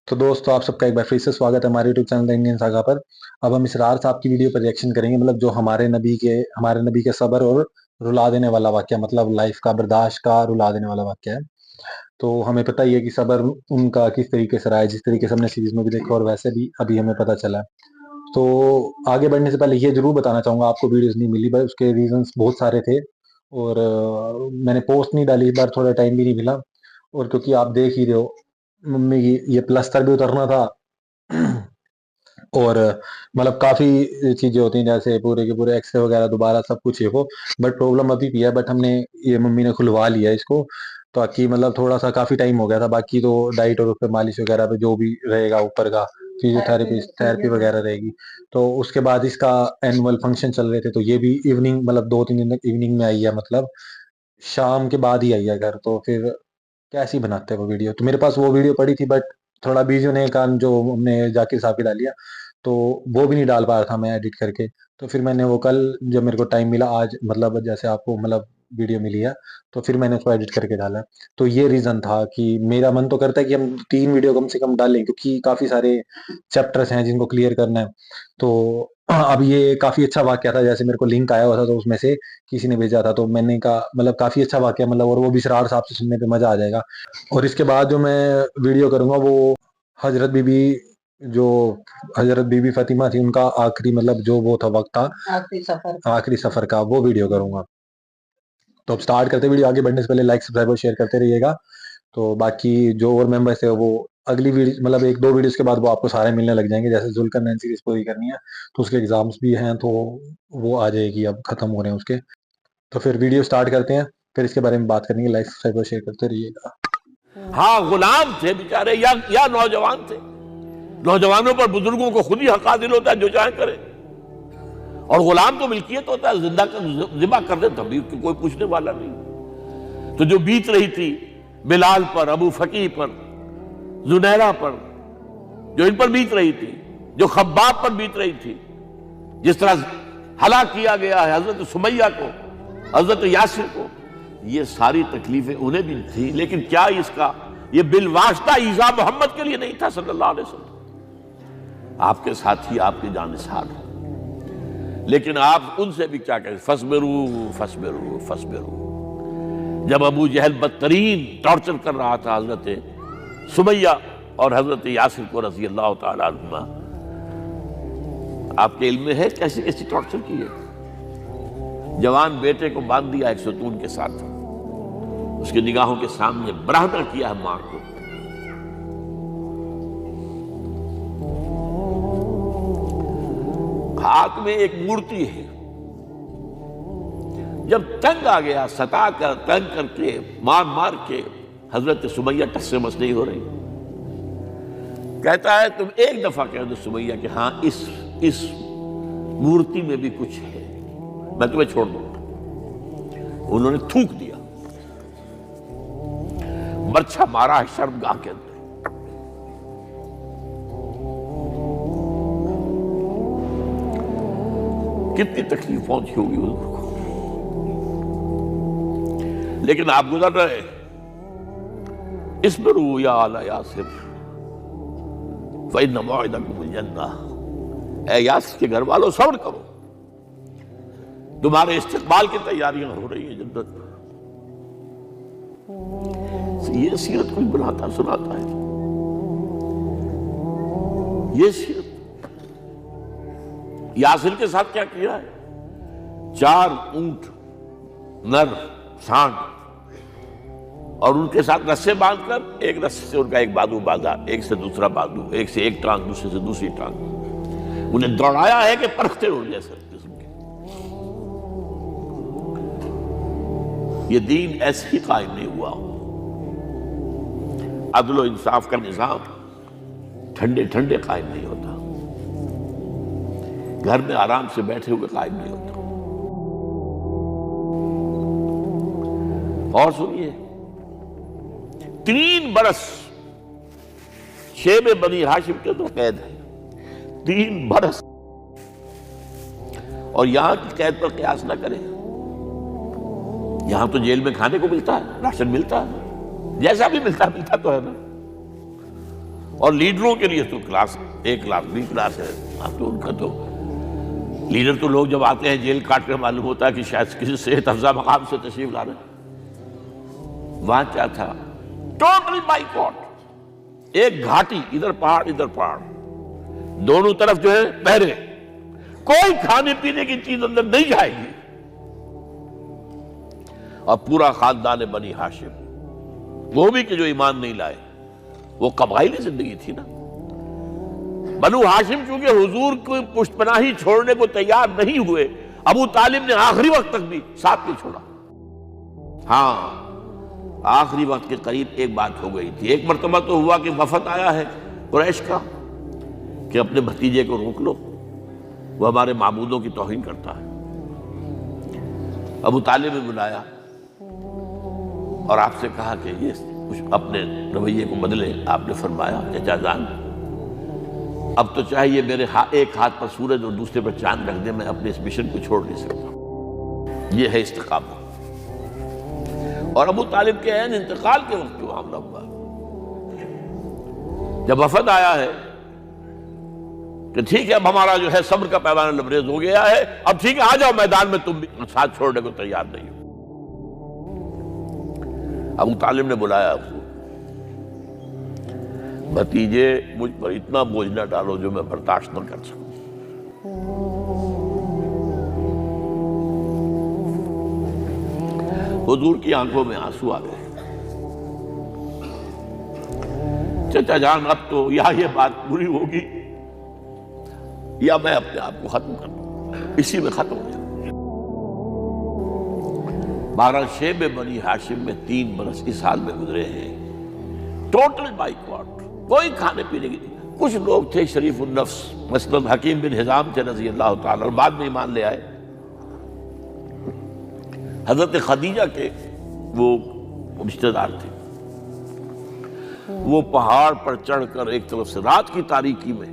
तो दोस्तों आप सबका एक बार फिर से स्वागत है हमारे YouTube channel the Indian saga पर। अब हम इसरार साहब की वीडियो पर रिएक्शन करेंगे, मतलब जो हमारे नबी के सब्र और रुला देने वाला वाक्य, मतलब लाइफ का बर्दाश्त का रुला देने वाला वाक्य है। तो हमें पता ही है कि सब्र उनका किस तरीके से रहा है, जिस तरीके से हमने सीरीज में भी देखा और वैसे भी अभी हमें पता चला है। तो आगे बढ़ने से पहले ये जरूर बताना चाहूंगा, आपको वीडियोस नहीं मिली बट उसके रीजंस बहुत सारे थे। और मैंने पोस्ट नहीं डाली इस बार, थोड़ा टाइम भी नहीं मिला। और क्योंकि आप देख ही रहे हो, मम्मी की ये प्लस्तर भी उतरना था। और मतलब काफी चीजें होती हैं, जैसे पूरे के पूरे एक्सरे वगैरह दोबारा सब कुछ ये वो। बट प्रॉब्लम अभी भी है, बट हमने ये मम्मी ने खुलवा लिया है इसको, ताकि मतलब थोड़ा सा काफी टाइम हो गया था। बाकी तो डाइट और उस पर मालिश वगैरह पे जो भी रहेगा ऊपर का, फिजियोथेरेपी थेरेपी वगैरह रहेगी। तो उसके बाद इसका एनुअल फंक्शन चल रहे थे, तो ये भी इवनिंग, मतलब 2-3 दिन तक इवनिंग में आई है, मतलब शाम के बाद ही आई है घर। तो फिर कैसी बनाते हैं वो वीडियो, तो मेरे पास वो वीडियो पड़ी थी, बट थोड़ा बिजी होने के कारण जो हमने जाकिर साहब की डाल लिया, तो वो भी नहीं डाल पा रहा था मैं एडिट करके। तो फिर मैंने वो कल, जब मेरे को टाइम मिला आज, मतलब जैसे आपको मतलब वीडियो मिली है, तो फिर मैंने उसको एडिट करके डाला है। तो ये रीजन था कि मेरा मन तो करता है कि हम 3 वीडियो कम से कम डालें, क्योंकि काफी सारे चैप्टर्स हैं जिनको क्लियर करना है। तो अब ये काफी अच्छा वाक्य था, जैसे मेरे को लिंक आया हुआ था तो उसमें से किसी ने भेजा था, तो मैंने कहा मतलब काफी अच्छा वाक्य, मतलब और वो भी इसरार साहब से सुनने पे मजा आ जाएगा। और इसके बाद जो मैं वीडियो करूंगा वो हजरत बीबी जो हजरत बीबी फातिमा थी उनका आखिरी, मतलब जो वो था वक्त था आखिरी सफर का, वो वीडियो करूंगा। तो अब स्टार्ट करते वीडियो। आगे बढ़ने से पहले लाइक सब्सक्राइब और शेयर करते रहिएगा। तो बाकी जो और मेंबर्स है वो अगली वीडियो, मतलब 1-2 वीडियोस के बाद वो आपको सारे मिलने लग जाएंगे। जैसे जुल्करनैन सीरीज पूरी करनी है तो उसके एग्जाम्स भी हैं, तो वो आ जाएगी, अब खत्म हो रहे हैं उसके। तो फिर वीडियो स्टार्ट करते हैं, फिर इसके बारे में बात करेंगे। लाइक सब्सक्राइब और शेयर करते रहिएगा। हाँ, गुलाम थे बेचारे या नौजवान थे। नौजवानों पर बुजुर्गों को खुद ही हक हासिल होता है, जो चाहे करे। और गुलाम तो मिल्कियत होता है, जिंदा का जिबा कर दे तभी कोई पूछने वाला नहीं। तो जो बीत रही थी बिलाल पर, अबू फकी पर, जुनैरा पर, जो इन पर बीत रही थी, जो खब्बाब पर बीत रही थी, जिस तरह हलाक किया गया है हजरत सुमैया को, हजरत यासिर को, ये सारी तकलीफें उन्हें भी थी। लेकिन क्या इसका ये बिलवास्ता ईसा मोहम्मद के लिए नहीं था सल्लल्लाहु अलैहि वसल्लम? आपके साथी, आपके जानिसार हैं। लेकिन आप उनसे भी क्या कहें, फसबिरू फसबिरू फसबिरू। जब अबू जहल बदतरीन टॉर्चर कर रहा था हजरत सुमैया और हजरत यासिर को रजी अल्लाह तआला अन्हुमा, आपके इल्म में है कैसी कैसी टॉर्चर की है। जवान बेटे को बांध दिया एक सतून के साथ, उसकी निगाहों के सामने बराहना किया है मां को। हाथ में एक मूर्ति है। जब तंग आ गया, सता कर तंग करके मार मार के हजरत सुमैया टस से मस नहीं हो रही, कहता है तुम एक दफा कह दो सुमैया कि हाँ इस मूर्ति में भी कुछ है, मैं तुम्हें छोड़ दूंगा। उन्होंने थूक दिया, बर्छा मारा है शर्मगाह के अंदर। कितनी तकलीफ पहुंची होगी उनको। लेकिन आप गुजर रहे, इस्बिरू या आला यासिर फ़इन्न मौइदकुमुल जन्नह। ऐ यासिर के घर वालों सब्र करो, तुम्हारे इस्तिकबाल की तैयारियां हो रही हैं जन्नत में। ये सीरत कोई बुलाता सुनाता है, ये सीरत। यासिर के साथ क्या किया है? 4 ऊंट नर सांड, और उनके साथ रस्से बांधकर, एक रस्से से उनका एक बाजू बांधा, एक से दूसरा बाजू, एक से एक टांग, दूसरे से दूसरी टांग। उन्हें दौड़ाया है कि परखते उड़ जैसे किस्म के। ये दीन ऐसे ही कायम नहीं हुआ। अदल इंसाफ का निजाम ठंडे ठंडे कायम नहीं होता, घर में आराम से बैठे हुए कायम नहीं होता। और सुनिए, 3 बरस शेब बनी हाशिम के तो कैद है, 3 बरस। और यहां की कैद पर कयास ना करें। यहां तो जेल में खाने को मिलता है, राशन मिलता है, जैसा भी मिलता तो है ना। और लीडरों के लिए तो class A class B class है। अब तो उनका तो लीडर तो लोग जब आते हैं जेल काट कर मालूम होता है कि शायद किसी सेहत अफजा मकाम से तशरीफ ला रहे। वहां क्या था? टोटल बाइकॉट, एक घाटी, इधर पहाड़ इधर पहाड़, दोनों तरफ जो है पहरे, कोई खाने पीने की चीज अंदर नहीं जाएगी। और पूरा खानदान बनी हाशिम, वो भी कि जो ईमान नहीं लाए, वो कबाइली जिंदगी थी ना। बनु हाशिम चूंकि हुजूर को पुष्टपनाही छोड़ने को तैयार नहीं हुए, अबू तालिब ने आखिरी वक्त तक भी साथ नहीं छोड़ा। हाँ, आखिरी वक्त के करीब एक बात हो गई थी। एक मर्तबा तो हुआ कि वफद आया है कुरैश का कि अपने भतीजे को रोक लो, वो हमारे माबूदों की तौहीन करता है। अबू तालिब ने बुलाया और आपसे कहा कि ये कुछ अपने रवैये को बदले। आपने फरमाया, चाचा जान, अब तो चाहिए मेरे एक हाथ पर सूरज और दूसरे पर चांद रख दे, मैं अपने इस मिशन को छोड़ नहीं सकता। ये है इस्तिकामत। और अबू तालिब के ऐन इंतकाल के वक्त जो मामला हुआ, जब वफद आया है कि ठीक है अब हमारा जो है सब्र का पैमाना लबरेज हो गया है, अब ठीक है आ जाओ मैदान में, तुम भी साथ छोड़ने को तैयार नहीं हो। अबू तालिब ने बुलाया उसको, भतीजे मुझ पर इतना बोझ न डालो जो मैं बर्दाश्त न कर सकूं। हुजूर की आंखों में आंसू आ गए। चाचा जान, अब तो या ये बात पूरी होगी या मैं अपने आप को खत्म कर दूं। इसी में खत्म हो गया। 12 शेब बनी हाशिम में 3 बरस इस हाल में गुजरे हैं। टोटल बाइकॉट, कोई खाने पीने की नहीं। कुछ लोग थे शरीफ उन नफ्स, मसलन हकीम बिन हिजाम थे रज़ी अल्लाह ताला, और बाद में ईमान ले आए। हजरत खदीजा के वो रिश्तेदार थे। वो पहाड़ पर चढ़कर एक तरफ से रात की तारीकी में,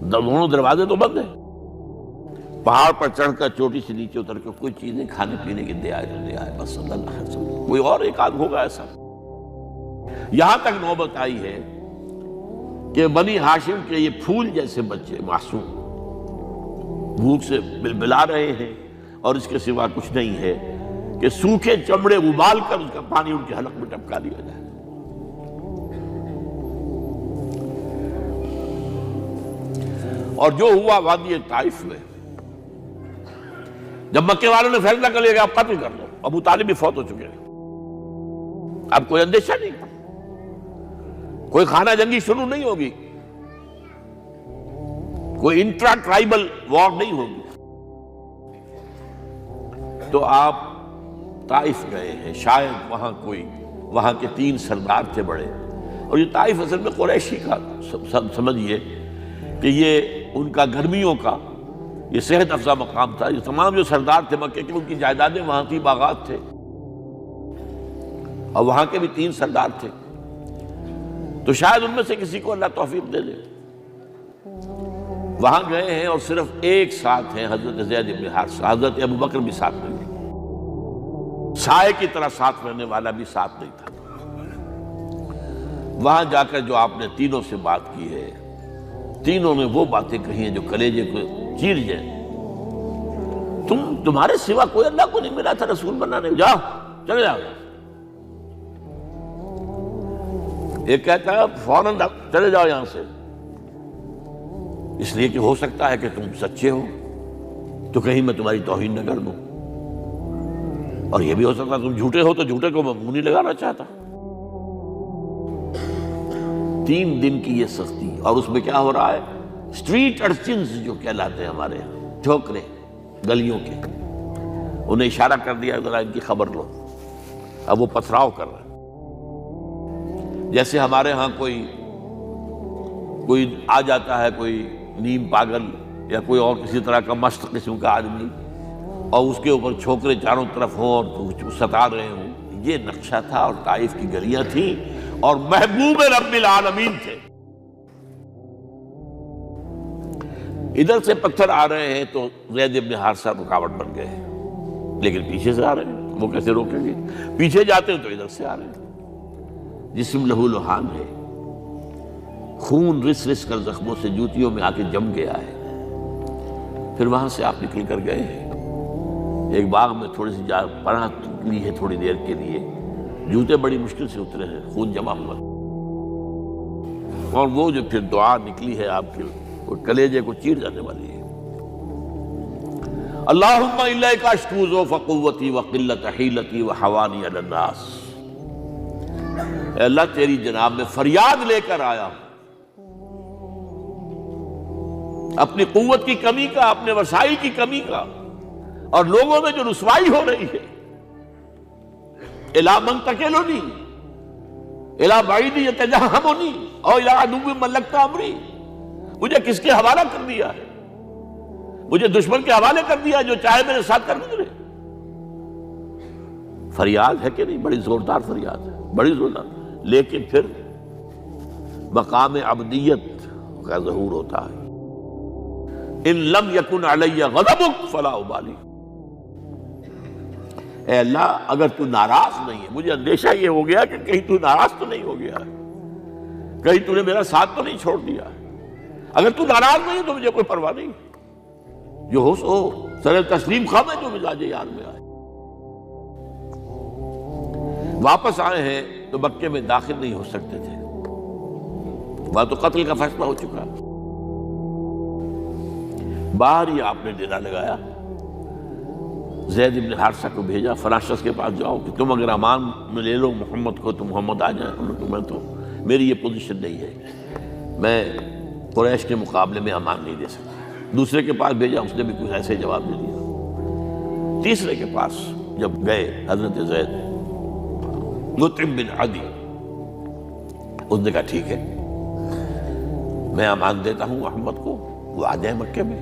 दोनों दरवाजे तो बंद है, पहाड़ पर चढ़कर चोटी से नीचे उतर कर कोई चीजें खाने पीने की दे आए बस सल्लल्लाहु अलैहि वसल्लम। कोई और एक आध होगा ऐसा। यहां तक नौबत आई है कि बनी हाशिम के ये फूल जैसे बच्चे मासूम भूख से बिलबिला रहे हैं और इसके सिवा कुछ नहीं है कि सूखे चमड़े उबाल कर उसका पानी उनके हलक में टपका दिया जाए। और जो हुआ वादी ताइफ में, जब मक्के वालों ने फैसला कर लिया कि आप कत्ल कर दो, अबू तालिब भी फौत हो चुके हैं, अब कोई अंदेशा नहीं, कोई खाना जंगी शुरू नहीं होगी, कोई इंट्रा ट्राइबल वॉर नहीं होगी। तो आप ताइफ गए हैं, शायद वहां के 3 सरदार थे बड़े, और ये ताइफ असल में कुरैशी का समझिए कि ये उनका गर्मियों का ये सेहत अफजा मकाम था। ये तमाम जो सरदार थे मक्के के, उनकी जायदादें वहां की, बागात थे, और वहां के भी 3 सरदार थे। तो शायद उनमें से किसी को अल्लाह तौफीक दे दे। वहां गए हैं और सिर्फ एक साथ हैं, हजरत ज़ैद इब्न हारिसा। हजरत अबू बकर भी साथ नहीं थे, साए की तरह साथ रहने वाला भी साथ नहीं था। वहां जाकर जो आपने तीनों से बात की है, तीनों ने वो बातें कही हैं जो कलेजे को चीर जाए। तुम्हारे सिवा कोई अल्लाह को नहीं मिला था रसूल बनाने, जाओ चले जाओ। एक कहता है फौरन चले जाओ यहां से, इसलिए कि हो सकता है कि तुम सच्चे हो तो कहीं मैं तुम्हारी तौहीन न कर दूं, और यह भी हो सकता है तुम झूठे हो तो झूठे को मैं मुंह नहीं लगाना चाहता। 3 दिन की ये सख्ती, और उसमें क्या हो रहा है, स्ट्रीट अर्चिन्स जो कहलाते हैं हमारे यहाँ, ठोकरे गलियों के, उन्हें इशारा कर दिया जरा इनकी खबर लो। अब वो पथराव कर रहे हैं। जैसे हमारे यहाँ कोई आ जाता है, कोई नीम पागल या कोई और किसी तरह का मस्त किस्म का आदमी, और उसके ऊपर छोकरे चारों तरफ हों और सता रहे हों। ये नक्शा था, और ताइफ की गलियां थी, और महबूब रब्बिल आलमीन थे। इधर से पत्थर आ रहे हैं तो ज़ैद इब्न हारिसा रुकावट बन गए, लेकिन पीछे से आ रहे हैं, वो कैसे रोकेंगे? पीछे जाते हैं तो इधर से आ रहे हैं। जिस्म लहू लुहान है, खून रिस रिस कर जख्मों से जूतियों में आके जम गया है। फिर वहां से आप निकल कर गए हैं, एक बाग में थोड़ी सी पनाह ली है थोड़ी देर के लिए, जूते बड़ी मुश्किल से उतरे हैं, खून जमा हुआ, और वो जो फिर दुआ निकली है आपके, वो कलेजे को चीर जाने वाली है। अल्लाहुम्मा इलैका अश्कू फ़क़ुव्वती व क़िल्लत हीलती व हवानी अलन नास। अल्लाह तेरी जनाब में फरियाद लेकर आया हूं, अपनी कुव्वत की कमी का, अपने वसाइल की कमी का, और लोगों में जो रुसवाई हो रही है। इला मन तकेलोनी इला बाईदी यतजहमुनी और इला अदुव्विन मल्लकता अमरी। मुझे किसके हवाला कर दिया है? मुझे दुश्मन के हवाले कर दिया, जो चाहे मेरे साथ कर गुजरे। फरियाद है कि नहीं? बड़ी जोरदार फरियाद है, बड़ी जोरदार। लेकिन फिर मकाम अब्दियत का ज़हूर होता है। इन लम यकुन अलैया गज़बुक फला उबाली। ऐ अल्लाह, अगर तू नाराज नहीं है, मुझे अंदेशा ये हो गया कि कहीं तू नाराज तो नहीं हो गया है, कहीं तूने मेरा साथ तो नहीं छोड़ दिया है। अगर तू नाराज नहीं है तो मुझे कोई परवाह नहीं, जो हो सो सर तस्लीम खा में जो मिजाज यार में आए। वापस आए हैं तो मक्के में दाखिल नहीं हो सकते थे, वहां तो कत्ल का फैसला हो चुका। बाहर ही आपने डेरा लगाया, ज़ैद इब्न हारिसा को भेजा, फलां शख्स के पास जाओ कि तुम अगर अमान में ले लो मोहम्मद को तो मोहम्मद आ जाए। मैं तो मेरी ये पोजीशन नहीं है, मैं कुरैश के मुकाबले में अमान नहीं दे सकता। दूसरे के पास भेजा, उसने भी कुछ ऐसे जवाब दे दिया। तीसरे के पास जब गए हजरत ज़ैद मुतिम बिन अदी, उसने कहा ठीक है, मैं अमान देता हूं मोहम्मद को, वो आ जाए मक्के में।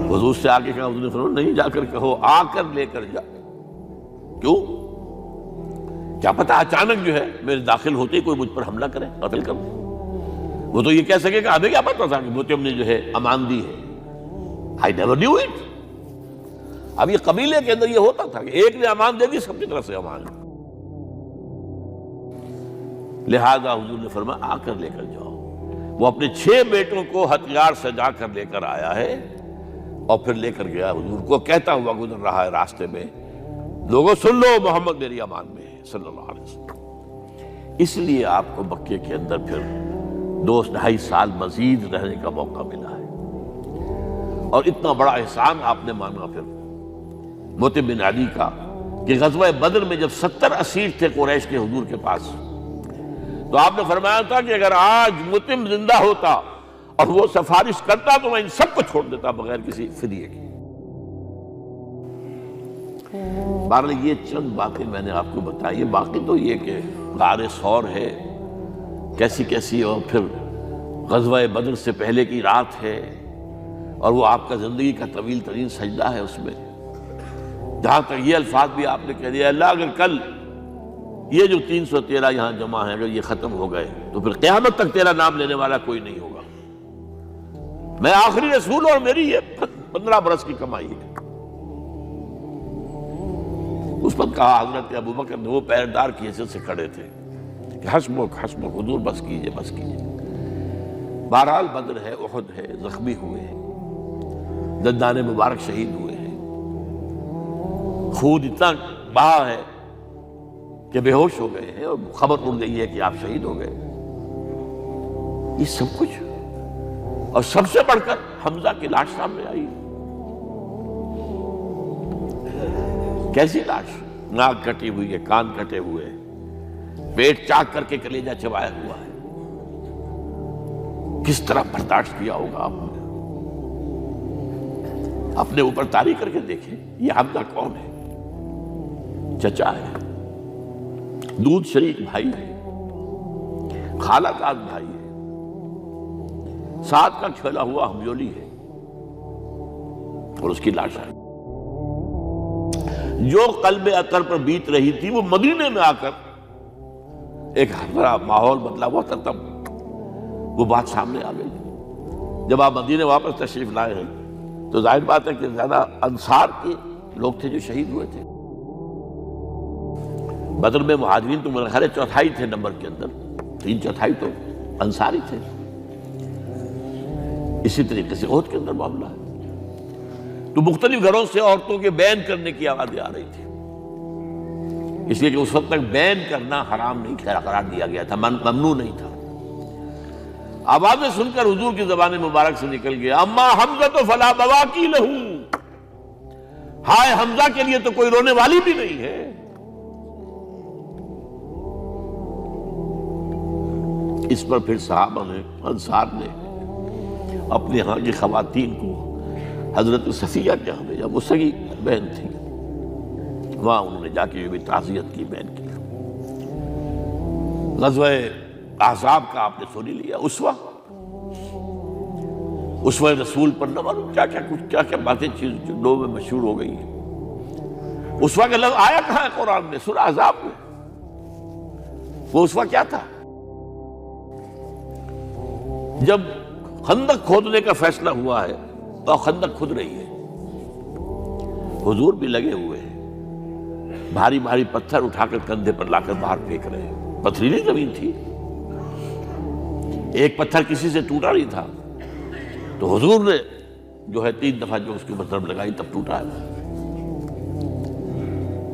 हुजूर से आके कहा, उसने फरमाया नहीं, जाकर कहो आकर लेकर जा। क्यों? क्या पता अचानक जो है मेरे दाखिल होते ही कोई मुझ पर हमला करे, कत्ल कर। वो तो ये कह सकेगा हमें क्या पता था कि मुतिम ने जो है अमान दी है। I never knew it. अब ये कबीले के अंदर ये होता था कि एक ने अमान दे दी, सबकी तरफ से अमान। लिहाजा हुजूर ने फरमाया आकर लेकर जाओ। वो अपने 6 बेटों को हथियार सजा कर लेकर आया है और फिर लेकर गया हुजूर को, कहता हुआ गुजर रहा है रास्ते में, लोगों सुन लो, मोहम्मद मेरी अमान में है सल्लल्लाहु अलैहि वसल्लम। इसलिए आपको मक्के के अंदर फिर 2-2.5 साल मजीद रहने का मौका मिला है, और इतना बड़ा एहसान आपने माना फिर मुतिम बिन अदी का कि ग़ज़वा बदर में जब 70 असीर थे कुरैश के हुजूर के पास, तो आपने फरमाया था कि अगर आज मुतिम जिंदा होता और वो सिफारिश करता तो मैं इन सबको छोड़ देता बगैर किसी फिदिये के। बहरहाल ये चंद बातें मैंने आपको बताई। बाकी तो ये कि गारे सौर है कैसी कैसी, और फिर ग़ज़वा बदर से पहले की रात है, और वो आपका जिंदगी का तवील तरीन सजदा है। उसमें जहां तक ये अल्फाज भी आपने कह दिया, अल्लाह अगर कल ये जो 313 यहां जमा है अगर ये खत्म हो गए तो फिर क़यामत तक तेरा नाम लेने वाला कोई नहीं होगा। मैं आखिरी रसूल और मेरी ये 15 बरस की कमाई है। उस पर कहा हजरत अबू बकर, वो पैरदार की हैसियत से खड़े थे कि हस्मुक हस्मुक हुजूर, बस कीजिए बस कीजिए। बहरहाल बदर है, उहद है, जख्मी हुए हैं, दंदाने मुबारक शहीद हुए हैं, खून इतना बहा है कि बेहोश हो गए हैं, और खबर उड़ गई है कि आप शहीद हो गए। ये सब कुछ, और सबसे बढ़कर हमजा की लाश सामने आई। कैसी लाश? नाक कटी हुई है, कान कटे हुए हैं, पेट चाक करके कलेजा चबाया हुआ है। किस तरह बर्दाश्त किया होगा आपने? अपने ऊपर तारीख करके देखें, ये हमजा कौन है? चचा है, दूध शरीक भाई है, खालाजाद भाई है, साथ का खेला हुआ हमजोली है, और उसकी लाश है। जो कल्बे अतर पर बीत रही थी वो मदीने में आकर एक बड़ा माहौल बदला हुआ था। तब वो बात सामने आ गई। जब आप मदीने वापस तशरीफ लाए हैं तो जाहिर बात है कि ज्यादा अंसार के लोग थे जो शहीद हुए थे। बदर में मुहाजिरीन तो मेरे ख्याल 4/4 थे नंबर के अंदर, 3/4 तो अंसारी थे। इसी तरीके से ओहद के अंदर मामला है। तो मुख्तलिफ घरों से औरतों के बैन करने की आवाजें आ रही थी, इसलिए कि उस वक्त तक बैन करना हराम नहीं करार दिया गया था, ममनू नहीं था। आवाजें सुनकर हुजूर की ज़बान मुबारक से निकल गया, अम्मा हमजा तो फला बवा की लहू, हाय हमजा के लिए तो कोई रोने वाली भी नहीं है। इस पर फिर सहाबा ने, अंसार ने अपने यहाँ की खवातीन को हजरत सफिया के यहाँ भेजा। वो सगी बहन थी, वहां उन्होंने जाके भी ताज़ियत की, बहन की। ग़ज़वे अहज़ाब का आपने सुन ही लिया। उसवा रसूल पर न मालूम क्या क्या बातें चीज लोगों में मशहूर हो गई है। उसवा का लफ्ज़ आया कहाँ है कुरान में? सूरह अहज़ाब में। वो उसवा क्या था? जब खंदक खोदने का फैसला हुआ है तो खंदक खुद रही है, हुजूर भी लगे हुए हैं, भारी भारी पत्थर उठाकर कंधे पर लाकर बाहर फेंक रहे हैं। पथरीली जमीन थी, एक पत्थर किसी से टूटा नहीं था, तो हुजूर ने जो है 3 दफा जो उसके ऊपर ज़रब लगाई तब टूटा है।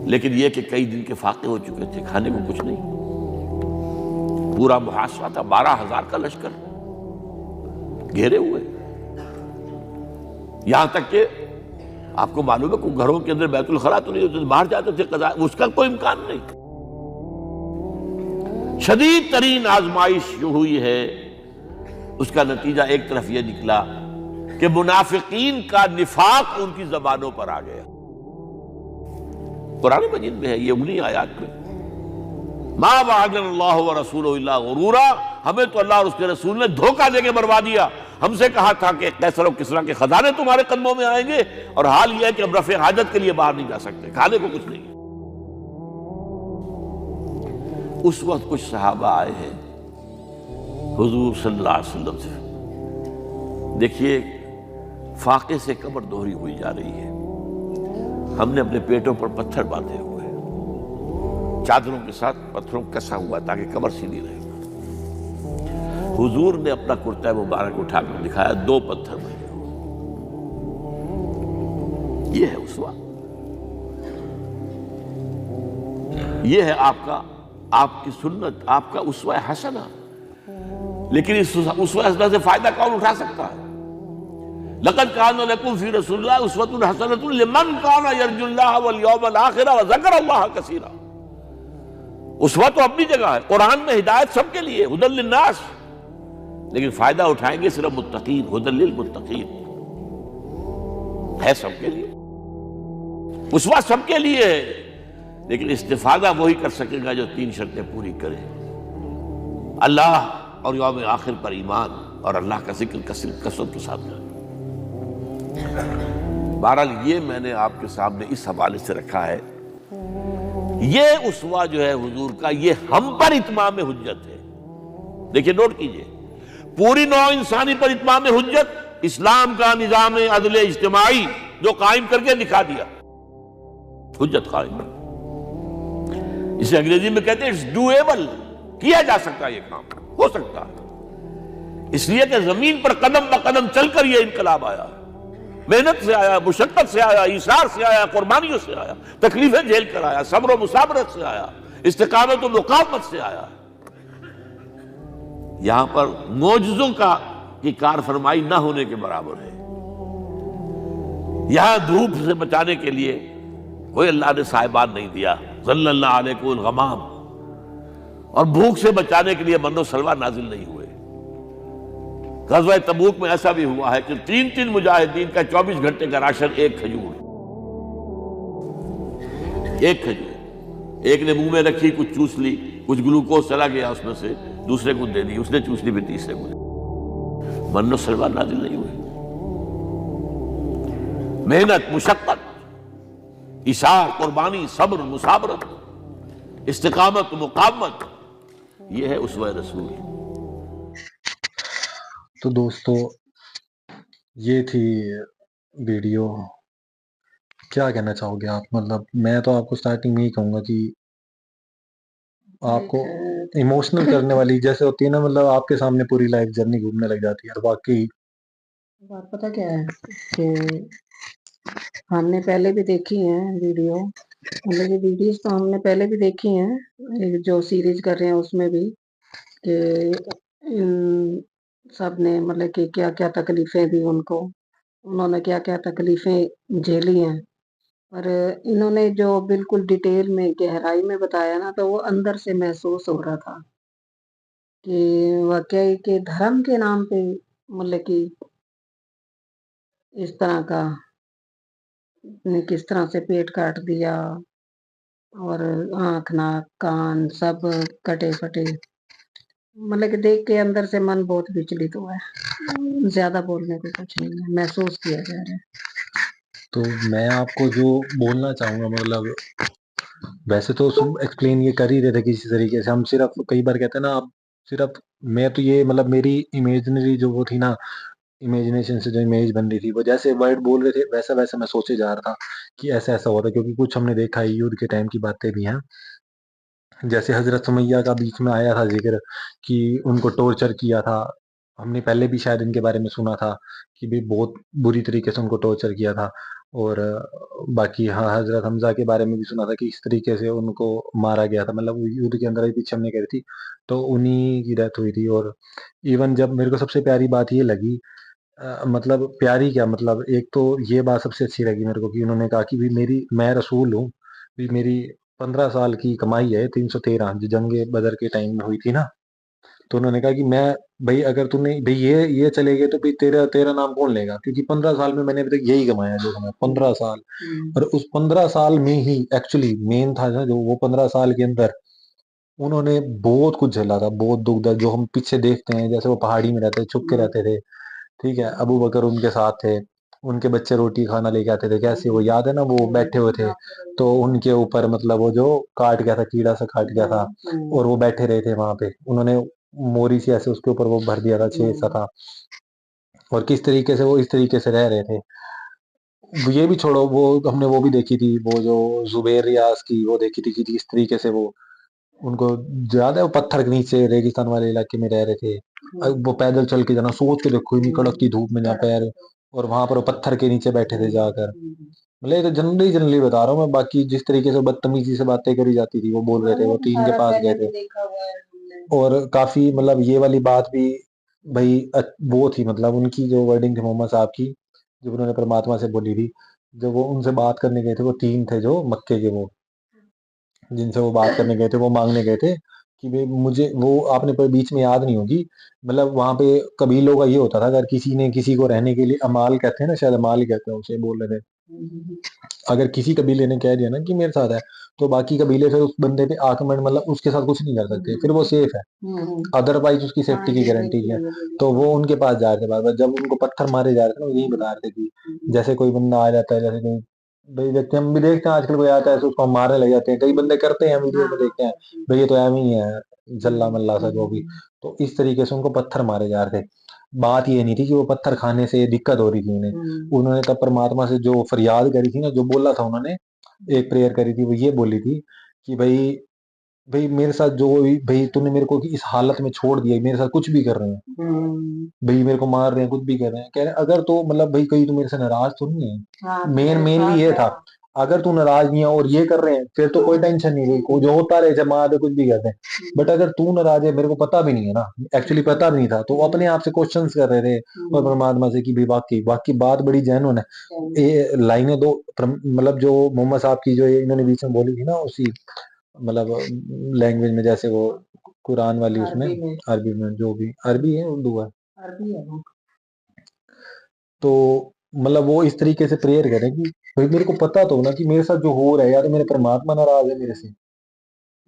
लेकिन यह कि कई दिन के फाके हो चुके थे, खाने को कुछ नहीं, पूरा मुहासरा था, 12,000 का लश्कर घेरे हुए। यहां तक कि आपको मालूम है कि घरों के अंदर बैतुल खला तो नहीं होते, बाहर जाते थे कज़ा, उसका कोई इम्कान नहीं। शदीद तरीन आजमाइश जो हुई है, उसका नतीजा एक तरफ यह निकला कि मुनाफिकीन का निफाक उनकी जबानों पर आ गया। कुरान मजीद में है ये, उन्हीं आयात में, मा वअदल्लाहु व रसूलुहु इल्ला गुरूरा, हमें तो अल्लाह और उसके रसूल ने धोखा देके बर्बाद दिया। हमसे कहा था कि कैसर और किसरा के खजाने तुम्हारे कदमों में आएंगे, और हाल यह है कि हम रफ़े हाजत के लिए बाहर नहीं जा सकते, खाने को कुछ नहीं। उस वक्त कुछ सहाबा आए हैं हुजूर सल्लल्लाहु अलैहि वसल्लम से, देखिए फाके से कब्र दोहरी हुई जा रही है, हमने अपने पेटों पर पत्थर बांधे हुए हैं, चादरों के साथ पत्थरों को कसा हुआ ताकि कब्र सीधी रहे। हुजूर ने अपना कुर्ता मुबारक उठाकर दिखाया, 2 पत्थर बने। ये है उसवा, ये है आपकी सुन्नत, आपका उसवा हसना। लेकिन इस उसवा हसना से फायदा कौन उठा सकता है? लक़द काना लकुम फी रसूलिल्लाहि उस्वतुन हसनतुन लिमन काना यरजुल्लाह वल यौमल आखिर व ज़करल्लाह कसीरा। उसवा तो अपनी जगह है, कुरान में हिदायत सबके लिए, हुदल लिन्नास, लेकिन फायदा उठाएंगे सिर्फ मुत्तकीन, हुदल लिल मुत्तकीन है सबके लिए। उसवा सबके लिए है, लेकिन इस्तिफादा वही कर सकेगा जो 3 शर्तें पूरी करे, अल्लाह और यौम आखिर पर ईमान और अल्लाह का जिक्र कसरत के साथ करें। बहरहाल ये मैंने आपके सामने इस हवाले से रखा है, ये उसवा जो है हुजूर का, ये हम पर इत्माम हुज्जत है। देखिए नोट कीजिए, पूरी नौ इंसानी पर इत्माम हुज्जत, इस्लाम का निजाम अदल इज्तिमाई जो कायम करके दिखा दिया, हुज्जत कायम। इसे अंग्रेजी में कहते हैं इट्स डूएबल, किया जा सकता है, ये काम हो सकता है, इसलिए कि जमीन पर कदम ब कदम चलकर यह इनकलाब आया, मेहनत से आया, मुशक्कत से आया, ईसार से आया, कुर्बानियों से आया, तकलीफें झेल कर आया, सब्र और मुसाबरत से आया, इस्तिकामत और मुकावमत से आया। यहां पर मौजज़ों की कार फरमाई ना होने के बराबर है। यहां धूप से बचाने के लिए कोई अल्लाह ने साहिबान नहीं दिया, ज़ल्लल्लाहु अलैकुल गमाम, और भूख से बचाने के लिए मन्नो सलवा नाजिल नहीं हुए। ग़ज़वा तबूक में ऐसा भी हुआ है कि 3 मुजाहिदीन का 24 घंटे का राशन एक खजूर, एक ने मुंह में रखी, कुछ चूस ली, कुछ ग्लूकोज चला गया उसमें से, दूसरे को दे दी, उसने चूस ली, फिर तीसरे को, मन्नो सलवा नाजिल नहीं हुए। मेहनत, मुशक्कत, इशार, कुर्बानी, सब्र, मुसाबरत, इस्तिकामत, मुकावमत, यह है उसवा रसूल। तो दोस्तों ये थी वीडियो, क्या कहना चाहोगे आप? मतलब मैं तो आपको स्टार्टिंग में ही कहूंगा कि आपको एक इमोशनल करने वाली जैसे होती है ना, मतलब आपके सामने पूरी लाइफ जर्नी घूमने लग जाती है, और वाकई बात पता क्या है कि हमने पहले भी देखी है वीडियो, मतलब ये वीडियोस तो हमने पहले भी देखी हैं, एक जो सीरीज कर रहे हैं उसमें भी, कि इन सब ने मतलब कि क्या क्या तकलीफें दी उनको, उन्होंने क्या क्या तकलीफें झेली हैं। पर इन्होंने जो बिल्कुल डिटेल में गहराई में बताया ना, तो वो अंदर से महसूस हो रहा था कि वाकई के धर्म के नाम पे मतलब कि इस तरह का ने किस तरह से पेट काट दिया, और आंख नाक कान सब कटे फटे, मतलब कि देख के अंदर से मन बहुत विचलित हुआ है। ज्यादा बोलने को कुछ नहीं है, महसूस किया जा रहा है। तो मैं आपको जो बोलना चाहूंगा, मतलब वैसे तो एक्सप्लेन ये कर ही रहे थे किसी तरीके से, हम सिर्फ कई बार कहते हैं ना आप सिर्फ, मैं तो ये मतलब मेरी इमेजिनरी जो वो थी ना, इमेजिनेशन से जो इमेज बन रही थी, वो जैसे वर्ड बोल रहे थे वैसा वैसा मैं सोचे जा रहा था कि ऐसा ऐसा होता, क्योंकि कुछ हमने देखा है, युद्ध के टाइम की बातें भी हैं। जैसे हजरत सुमैया का बीच में आया था जिक्र कि उनको टॉर्चर किया था, हमने पहले भी शायद इनके बारे में सुना था कि भी बहुत बुरी तरीके से उनको टॉर्चर किया था। और बाकी हाँ, हजरत हमजा के बारे में भी सुना था कि इस तरीके से उनको मारा गया था, मतलब वो युद्ध के अंदर ही पीछे हमने करी थी, तो उन्हीं की डेथ हुई थी। और इवन जब मेरे को सबसे प्यारी बात ये लगी, मतलब प्यारी क्या, मतलब एक तो ये बात सबसे अच्छी लगी मेरे को कि उन्होंने कहा कि भी मेरी मैं रसूल हूँ, भी मेरी 15 साल की कमाई है 313 जो जंगे बदर के टाइम में हुई थी ना। तो उन्होंने कहा कि मैं, भाई अगर तूने भाई ये चले गए तो फिर तेरा तेरा नाम कौन लेगा, क्योंकि 15 साल में मैंने अभी तक यही कमाया जो कमाया 15 साल। और उस 15 साल में ही एक्चुअली मेन था ना, जो वो 15 साल के अंदर उन्होंने बहुत कुछ झेला था, बहुत दुख दर्द जो हम पीछे देखते हैं, जैसे वो पहाड़ी में रहते छुप के रहते थे, ठीक है, अबू बकर उनके साथ थे, उनके बच्चे रोटी खाना लेके आते थे, कैसे वो याद है ना, वो बैठे हुए थे तो उनके ऊपर मतलब वो जो काट गया था, कीड़ा सा काट गया था, और वो बैठे रहे थे वहां पे, उन्होंने मोरी से ऐसे उसके ऊपर वो भर दिया था, छेद सा था, और किस तरीके से वो इस तरीके से रह रहे थे। ये भी छोड़ो, वो हमने वो भी देखी थी, वो जो जुबैर रियाज की वो देखी थी कि किस तरीके से वो उनको ज्यादा वो पत्थर के नीचे रेगिस्तान वाले इलाके में रह रहे थे। अब वो पैदल चल के जाना, सोच के देखो इतनी कड़क की धूप में जहाँ पैर, और वहां पर वो पत्थर के नीचे बैठे थे जाकर। मतलब ये तो जनरली जनरली बता रहा हूँ मैं, बाकी जिस तरीके से बदतमीजी से बातें करी जाती थी, वो बोल रहे थे, वो तीन के पास गए थे। और काफी मतलब ये वाली बात भी भाई वो थी, मतलब उनकी जो वर्डिंग थी मोहम्मद साहब की, जब उन्होंने परमात्मा से बोली थी, जब वो उनसे बात करने गए थे, वो तीन थे जो मक्के के, वो जिनसे वो बात करने गए थे, वो मांगने गए थे कि भाई मुझे वो आपने पर बीच में याद नहीं होगी, मतलब वहां पे कबीलों का ये होता था, अगर किसी ने किसी को रहने के लिए अमाल कहते हैं ना, शायद अमाल ही कहते हैं उसे, बोल रहे थे, अगर किसी कबीले ने कह दिया ना कि मेरे साथ है, तो बाकी कबीले फिर उस बंदे पे आक्रमण, मतलब उसके साथ कुछ नहीं कर सकते, फिर वो सेफ है, अदरवाइज उसकी सेफ्टी की गारंटी है। तो वो उनके पास जा रहे थे बार बार, जब उनको पत्थर मारे जा रहे थे ना, वो यही बता रहे थे कि जैसे कोई बंदा आ जाता है, जैसे कोई भाई देखते हैं, हम भी देखते हैं आजकल कोई आता है तो उसको हम मारने लग जाते हैं, कई बंदे करते हैं, वीडियो में देखते हैं, भाई ये तो एम ही है, जल्ला मल्ला सा जो भी। तो इस तरीके से उनको पत्थर मारे जा रहे थे। बात ये नहीं थी कि वो पत्थर खाने से दिक्कत हो रही थी उन्हें, उन्होंने तब परमात्मा से जो फरियाद करी थी ना, जो बोला था उन्होंने, एक प्रेयर करी थी, वो ये बोली थी कि भाई, भाई मेरे साथ जो भाई तूने मेरे को इस हालत में छोड़ दिया, मेरे साथ कुछ भी कर रहे हैं, भाई मेरे को मार रहे हैं, कुछ भी कर रहे हैं, कह रहे हैं अगर तो मतलब भाई कहीं तू मेरे से नाराज तो नहीं है, मेनली ये था, अगर तू नाराज नहीं है और ये कर रहे हैं फिर तो कोई टेंशन नहीं, भाई को जो होता रहे, जमा दे कुछ भी करते हैं, बट अगर तू नाराज है, मेरे को पता भी नहीं है ना, एक्चुअली पता भी नहीं था, तो वो अपने आप से क्वेश्चंस कर रहे थे और परमात्मा से कि भाई वाकई वाकई बात बड़ी जैनुअन है। ये लाइनें दो मतलब जो मोहम्मद साहब की जो इन्होंने बीच में बोली थी ना, उसी मतलब लैंग्वेज में, जैसे वो कुरान वाली उसमें, अरबी में, जो भी अरबी है उर्दू है, तो मतलब वो इस तरीके से प्रेयर करें कि भाई मेरे को पता तो ना कि मेरे साथ जो हो रहा है, या तो मेरे परमात्मा नाराज है मेरे से,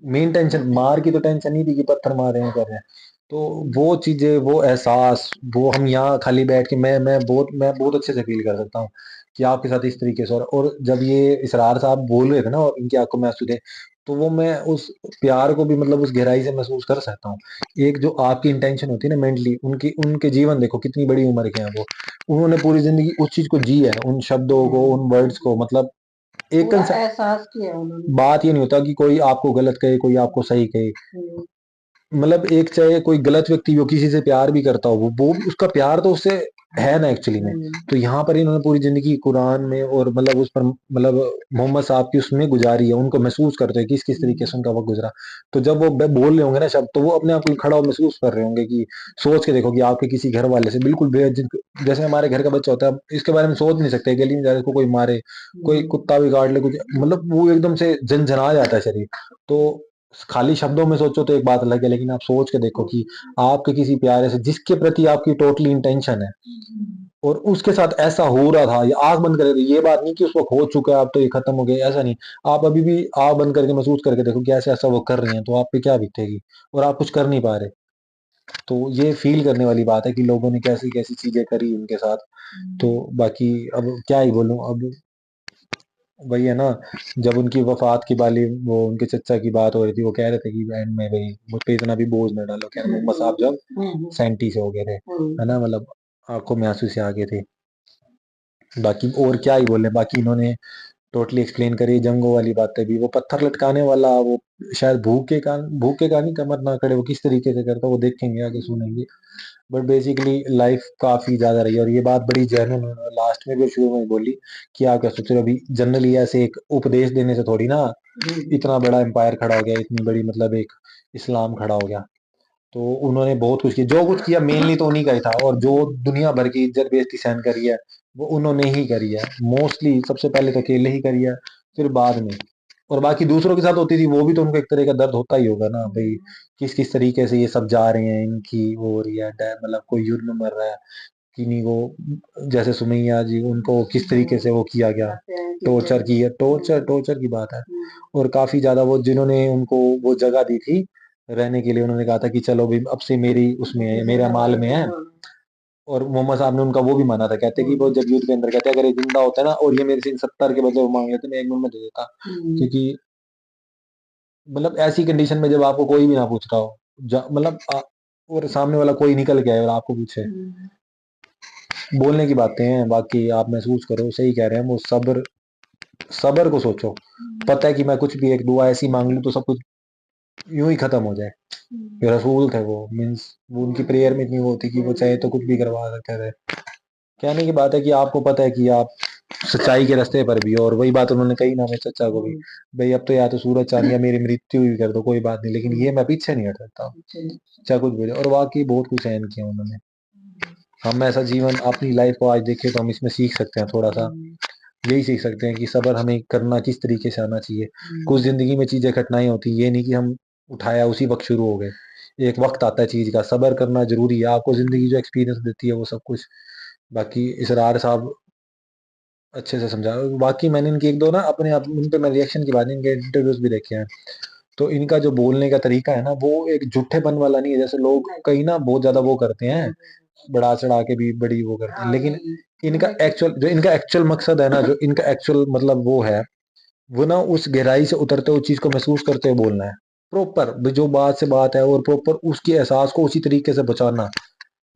मेन टेंशन मार की तो टेंशन नहीं थी कि पत्थर मार रहे हैं कर रहे हैं। तो वो चीजें, वो एहसास, वो हम यहाँ खाली बैठ के मैं बहुत अच्छे से फील कर सकता हूँ कि आपके साथ इस तरीके से और जब ये इसरार साहब बोल रहे थे ना और इनकी आंखों में आंसू थे, तो वो मैं उस प्यार को भी मतलब उस गहराई से महसूस कर सकता हूँ। एक जो आपकी इंटेंशन होती है ना मेंटली, उनकी उनके जीवन देखो कितनी बड़ी उम्र के हैं वो, उन्होंने पूरी जिंदगी उस चीज को जी है, उन शब्दों को, उन वर्ड्स को, मतलब एक पूरा कंसेप्ट, एहसास किया उन्होंने। बात ये नहीं होता कि कोई आपको गलत कहे कोई आपको सही कहे, हम्म, मतलब एक चाहे कोई गलत व्यक्ति भी हो किसी से प्यार भी करता हो वो भी उसका प्यार तो उससे है ना एक्चुअली में। हम्म, तो यहाँ पर इन्होंने पूरी जिंदगी कुरान में और मतलब उस पर मतलब मोहम्मद साहब की उसमें गुजारी है, उनको महसूस करते हैं किस किस तरीके से उनका वक्त गुजरा। तो जब वो बोल रहे होंगे ना शब्द तो वो अपने आप को खड़ा हो महसूस कर रहे होंगे कि सोच के देखो कि आपके किसी घर वाले से बिल्कुल जैसे हमारे घर का बच्चा होता है, इसके बारे में सोच नहीं सकते गली में जा रहे उसको कोई मारे, कोई कुत्ता भी काट ले कुछ, मतलब वो एकदम से झंझना जाता है शरीर। तो खाली शब्दों में सोचो तो एक बात अलग है, लेकिन आप सोच के देखो कि आपके किसी प्यारे से जिसके प्रति आपकी टोटली इंटेंशन है और उसके साथ ऐसा हो रहा था, या आंख बंद करके, ये बात नहीं कि उस वक्त हो चुका है अब तो ये खत्म हो गया, ऐसा नहीं। आप अभी भी आंख बंद करके महसूस करके देखो कि ऐसा ऐसा वो कर रही हैं तो आप पे क्या बीतेगी, और आप कुछ कर नहीं पा रहे। तो ये फील करने वाली बात है कि लोगों ने कैसी कैसी चीजें करी उनके साथ। तो बाकी अब क्या ही बोलूं, अब वही है ना, जब उनकी वफात की बाली वो उनके चचा की बात हो रही थी वो कह रहे थे कि एंड में भाई मुझ पे इतना भी बोझ न डालो, कह रहे मोहम्मद साहब जब सैंटी से हो गए थे, है ना, मतलब आंखों में आंसू से आ गए थे। बाकी और क्या ही बोले, बाकी इन्होंने टोटली एक्सप्लेन करी जंगों वाली बातें भी, वो पत्थर लटकाने वाला वो शायद भूखे का नहीं कमर ना करे वो किस तरीके से करता वो देखेंगे आगे सुनेंगे। बट बेसिकली लाइफ काफी ज्यादा रही है, और ये बात बड़ी जैनुइन उन्होंने लास्ट में भी और शुरू में भी बोली कि आप क्या सोच रहे हो अभी जनरली ऐसे एक उपदेश देने से थोड़ी ना इतना बड़ा एम्पायर खड़ा हो गया, इतनी बड़ी मतलब एक इस्लाम खड़ा हो गया। तो उन्होंने बहुत कुछ किया, जो कुछ किया मेनली तो उन्हीं का ही था, और जो दुनिया भर की इज्जत बेइज्जती सहन करी है वो उन्होंने ही करी है, मोस्टली सबसे पहले तो अकेले ही करी है, फिर बाद में और बाकी दूसरों के साथ होती थी वो भी तो उनको एक तरह का दर्द होता ही होगा ना भाई, किस किस तरीके से ये सब जा रहे हैं, इनकी वो हो रही है मतलब कोई जुर्म मर रहा है किन्हीं को, जैसे सुमैया जी उनको किस तरीके से वो किया गया, टॉर्चर की है, टॉर्चर टॉर्चर की बात है। और काफी ज्यादा वो जिन्होंने उनको वो जगह दी थी रहने के लिए, उन्होंने कहा था कि चलो भी अब से मेरी उसमें है मेरा माल में है, और मोहम्मद साहब ने उनका वो भी माना था, कहते कि वो जब युद्ध के अंदर कहते अगर ये जिंदा होता है ना और ये मेरे से 70 के बदले वो मांग लेते मैं एक मिनट में दे देता, क्योंकि मतलब ऐसी कंडीशन में जब आपको कोई भी ना पूछ रहा हो, मतलब और सामने वाला कोई निकल के आए और आपको पूछे, बोलने की बातें हैं, बाकी आप महसूस करो सही कह रहे हैं वो सब्र, सब्र को सोचो, पता है कि मैं कुछ भी एक दुआ ऐसी मांग लूं तो सब कुछ यूं ही खत्म हो जाए। ये रसूल थे वो, मीन्स वो उनकी प्रेयर में इतनी वो होती कि वो चाहे तो कुछ भी करवा सकते थे। कहने की बात है कि आपको पता है कि आप सच्चाई के रास्ते पर भी हो, और वही बात उन्होंने कही ना मेरे चचा को भी, भाई अब तो या तो सूरज चांद या मेरी मृत्यु ही कर दो कोई बात नहीं, लेकिन ये मैं पीछे नहीं हट सकता, चाहे कुछ भी हो जाए। और वाकई बहुत कुछ सहन किया उन्होंने। हम ऐसा जीवन अपनी लाइफ को आज देखें तो हम इसमें सीख सकते हैं थोड़ा सा, यही सीख सकते हैं कि सब्र हमें करना किस तरीके से आना चाहिए। कुछ जिंदगी में चीजें कठिनाई होती है, ये नहीं कि हम उठाया उसी वक्त शुरू हो गए, एक वक्त आता है चीज का, सब्र करना जरूरी है, आपको जिंदगी जो एक्सपीरियंस देती है वो सब कुछ। बाकी इसरार साहब अच्छे से समझा, बाकी मैंने इनकी एक दो ना अपने आप उन पे मैं रिएक्शन की बात नहीं, इनके इंटरव्यूज भी देखे हैं, तो इनका जो बोलने का तरीका है ना वो एक झूठेपन वाला नहीं है, जैसे लोग कहीं ना बहुत ज्यादा वो करते हैं, बढ़ा चढ़ा के भी बड़ी वो करते हैं, लेकिन इनका एक्चुअल मकसद है ना, जो इनका एक्चुअल मतलब वो है, वो ना उस गहराई से उतरते हुए चीज को महसूस करते हुए बोलना है, प्रॉपर जो बात से बात है और प्रॉपर उसके एहसास को उसी तरीके से बचाना।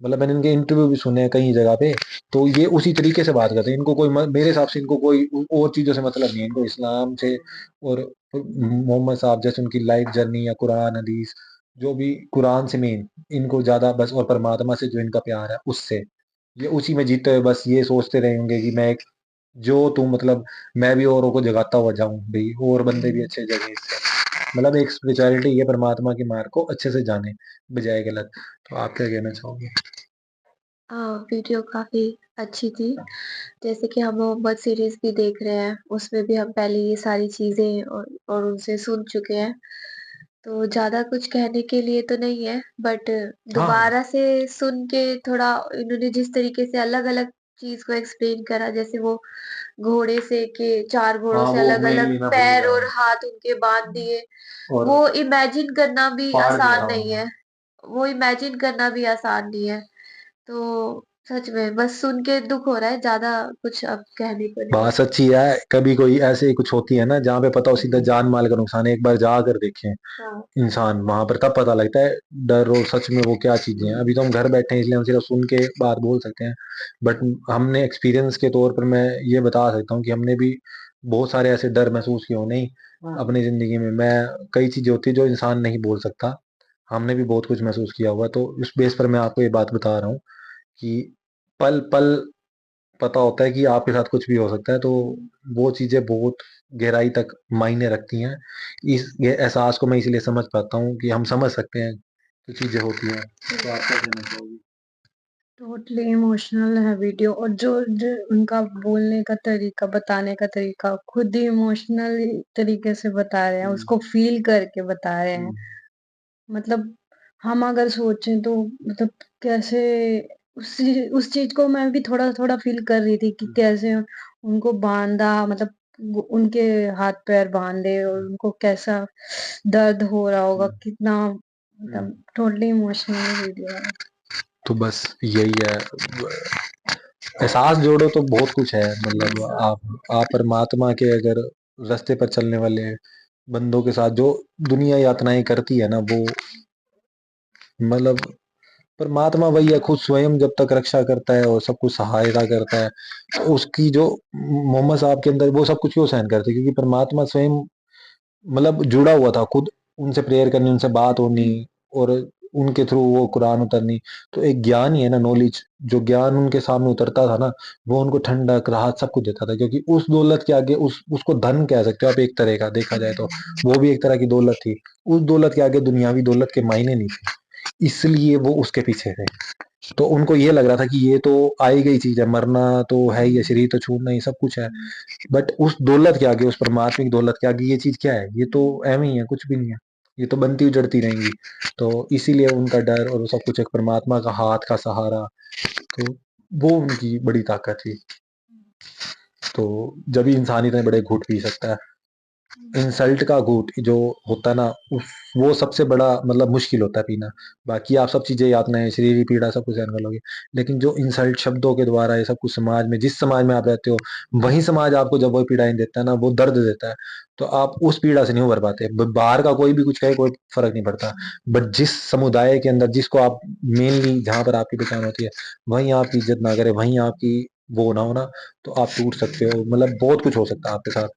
मतलब मैंने इनके इंटरव्यू भी सुने हैं कई जगह पे, तो ये उसी तरीके से बात करते हैं, इनको कोई मेरे हिसाब से इनको कोई और चीजों से मतलब नहीं है, इनको इस्लाम से और मोहम्मद साहब जैसे उनकी लाइफ जर्नी या कुरान हदीस, जो भी कुरान से मेन इनको ज्यादा बस, और परमात्मा से जो इनका प्यार है उससे, ये उसी में जीते हुए बस ये सोचते रहे होंगे कि मैं जो तू मतलब मैं भी औरों को जगाता हुआ जाऊं भाई, और बंदे भी अच्छे जगह इससे, मतलब एक स्पिरिचुअलिटी ये परमात्मा के मार्ग को अच्छे से जाने बजाय गलत। तो आप क्या कहना चाहोगे? वीडियो काफ़ी अच्छी थी। जैसे कि हम मोहम्मद सीरीज़ भी देख रहे हैं, उसमें भी हम पहले ये सारी चीज़ें और उनसे सुन चुके हैं। तो ज़्यादा कुछ कहने के लिए तो नहीं है, बट हाँ दोबारा से सुन के थोड़ा इन्होंने जिस तरीके से अलग-अलग चीज़ को एक्सप्लेन करा, जैसे वो घोड़े से के 4 घोड़ों हाँ से वो अलग-अलग मेनली मैं भूल पैर गया और हूँ। हाथ उनके बाँध दिए, और वो इमेजिन करना भी पार्ट में आसान था नहीं वो। है। वो इमेजिन करना भी आसान नहीं है। तो सच में बस सुन के दुःख हो रहा है, ज़्यादा कुछ अब कहने को नहीं बात है। सच्ची है, कभी कोई ऐसे ही कुछ होती है ना जहाँ पे पता हो सीधा जान माल का नुकसान है, एक बार जाकर देखें हाँ। इंसान वहां पर तब पता लगता है डर और सच में वो क्या चीजें हैं। अभी तो हम घर बैठे हैं इसलिए हम सिर्फ सुन के बात बोल सकते हैं, बट हमने एक्सपीरियंस के तौर पर मैं ये बता सकता हूँ कि हमने भी बहुत सारे ऐसे डर महसूस किए हो नहीं हाँ अपनी ज़िंदगी में। मैं कई चीज़ें होती हैं जो इंसान नहीं बोल सकता, हमने भी बहुत कुछ महसूस किया हुआ है, तो उस बेस पर मैं आपको ये बात बता रहा हूँ कि पल-पल पता होता है कि आपके साथ कुछ भी हो सकता है, तो वो चीज़ें बहुत गहराई तक मायने रखती हैं। ये एहसास को मैं इसीलिए समझ पाता हूँ कि हम समझ सकते हैं जो चीज़ें होती हैं। तो आप क्या कहना चाहोगी? टोटली इमोशनल है वीडियो, और जो उनका बोलने का तरीका, बताने का तरीका, खुद ही इमोशनल तरीके से बता रहे हैं, हुँ, उसको फ़ील करके बता रहे हैं। हुँ, मतलब हम अगर सोचें तो मतलब कैसे उस चीज़ को मैं भी थोड़ा-थोड़ा फ़ील कर रही थी कि हुँ, कैसे उनको बाँधा, मतलब उनके हाथ-पैर बाँधे और हुँ, उनको कैसा दर्द हो रहा होगा, हुँ, कितना हुँ। मतलब टोटली इमोशनल वीडियो है। तो बस यही है। एहसास जोड़ो तो बहुत कुछ है, मतलब आप परमात्मा के अगर रास्ते पर चलने वाले बंदों के साथ जो दुनिया यातनाएँ करती है ना, वो मतलब परमात्मा वही है, खुद स्वयं जब तक रक्षा करता है और सब कुछ सहायता करता है, तो उसकी जो मोहम्मद साहब के अंदर वो सब कुछ क्यों सहन करते? क्योंकि परमात्मा स्वयं मतलब जुड़ा हुआ था, खुद उनसे प्रेयर करनी, उनसे बात होनी और उनके थ्रू वो कुरान उतरनी। तो एक ज्ञान ही है ना, नॉलेज, जो ज्ञान उनके सामने उतरता था ना, वो उनको ठंडक, राहत सब कुछ देता था, क्योंकि उस दौलत के आगे उसको धन कह सकते हो आप एक तरह का, देखा जाए तो, वो भी एक तरह की दौलत थी। उस दौलत के आगे दुनियावी दौलत के मायने नहीं थे, इसलिए वो उसके पीछे थे। तो उनको ये लग रहा था कि ये तो आई गई चीज़ है, मरना तो है ही है, शरीर तो छूटना ही सब कुछ है। बट उस दौलत के आगे, उस परमात्मिक दौलत के आगे ये चीज़ क्या है? ये तो ऐवें ही है, कुछ भी नहीं है। ये तो बनती उजड़ती रहेंगी। तो इसीलिए उनका डर और वो सब कुछ एक परमात्मा का हाथ का सहारा, तो वो उनकी बड़ी ताकत थी। तो जब ही इंसान इतने बड़े घूँट पी सकता है। इंसल्ट का घूँट जो होता है ना, उस वो सबसे बड़ा मतलब मुश्किल होता है पीना। बाकी आप सब चीज़ें यातनाएँ, शरीर की पीड़ा सब कुछ सहन कर लोगे। लेकिन जो इंसल्ट शब्दों के द्वारा ये सब कुछ समाज में, जिस समाज में आप रहते हो, वही समाज आपको जब वो पीड़ाएँ देता है ना, वो दर्द देता है, तो आप उस पीड़ा से नहीं उभर पाते। ब बाहर का कोई भी कुछ कहे, कोई फ़र्क नहीं पड़ता। बट जिस समुदाय के अंदर जिसको आप मेनली जहाँ पर आपकी पहचान होती है, वहीं आपकी इज़्ज़त ना करे, वहीं आपकी वो ना हो ना, तो आप टूट सकते हो। मतलब बहुत कुछ हो सकता है आपके साथ।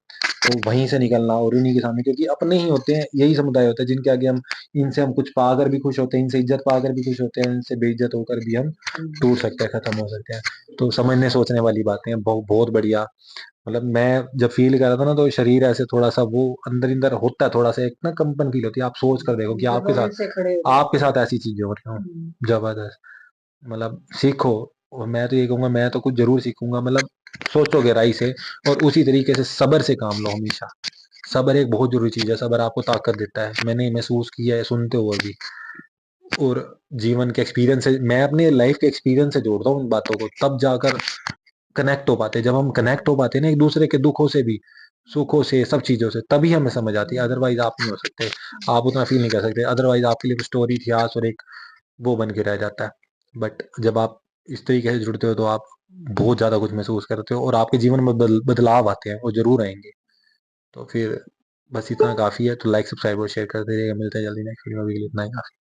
तो वहीं से निकलना और उन्हीं के सामने, क्योंकि अपने ही होते हैं, यही समुदाय होता है जिनके आगे हम, इनसे हम कुछ पाकर भी खुश होते हैं, इनसे इज्जत पाकर भी खुश होते हैं, इनसे बेइज्जत होकर भी हम टूट सकते हैं, खत्म हो सकते हैं। तो समझने सोचने वाली बातें हैं, बहुत बढ़िया। मतलब मैं जब फील कर रहा था ना, तो शरीर ऐसे थोड़ा सा वो अंदर अंदर होता है, थोड़ा सा एक ना कंपन फील होती है। आप सोच कर देखो कि रोए से खड़े हो जाते आपके साथ ऐसी चीजें हो रही हो, हैं। जबरदस्त। मतलब सीखो, और मैं तो ये कहूंगा, मैं तो कुछ जरूर सीखूंगा। मतलब सोचो गहराई से और उसी तरीके से सब्र से काम लो हमेशा। सब्र एक बहुत ज़रूरी चीज़ है, सब्र आपको ताकत देता है। मैंने महसूस किया है सुनते हुए भी, और जीवन के एक्सपीरियंस से, मैं अपने लाइफ के एक्सपीरियंस से जोड़ता हूँ उन बातों को, तब जाकर कनेक्ट हो पाते हैं। जब हम कनेक्ट हो पाते हैं ना एक दूसरे के दुखों से भी, सुखों से, सब चीज़ों से, तभी हमें समझ आती है। अदरवाइज आप नहीं हो सकते, आप उतना फील नहीं कर सकते। अदरवाइज आपके लिए स्टोरी, इतिहास और एक वो बन के रह जाता है। बट जब आप इस तरीके से जुड़ते हो, तो आप बहुत ज़्यादा कुछ महसूस करते हो और आपके जीवन में बदलाव आते हैं, वो ज़रूर आएंगे। तो फिर बस इतना काफ़ी है। तो लाइक, सब्सक्राइब और शेयर करते रहिएगा। मिलते हैं जल्दी नेक्स्ट वीडियो में, अभी के लिए इतना ही काफ़ी।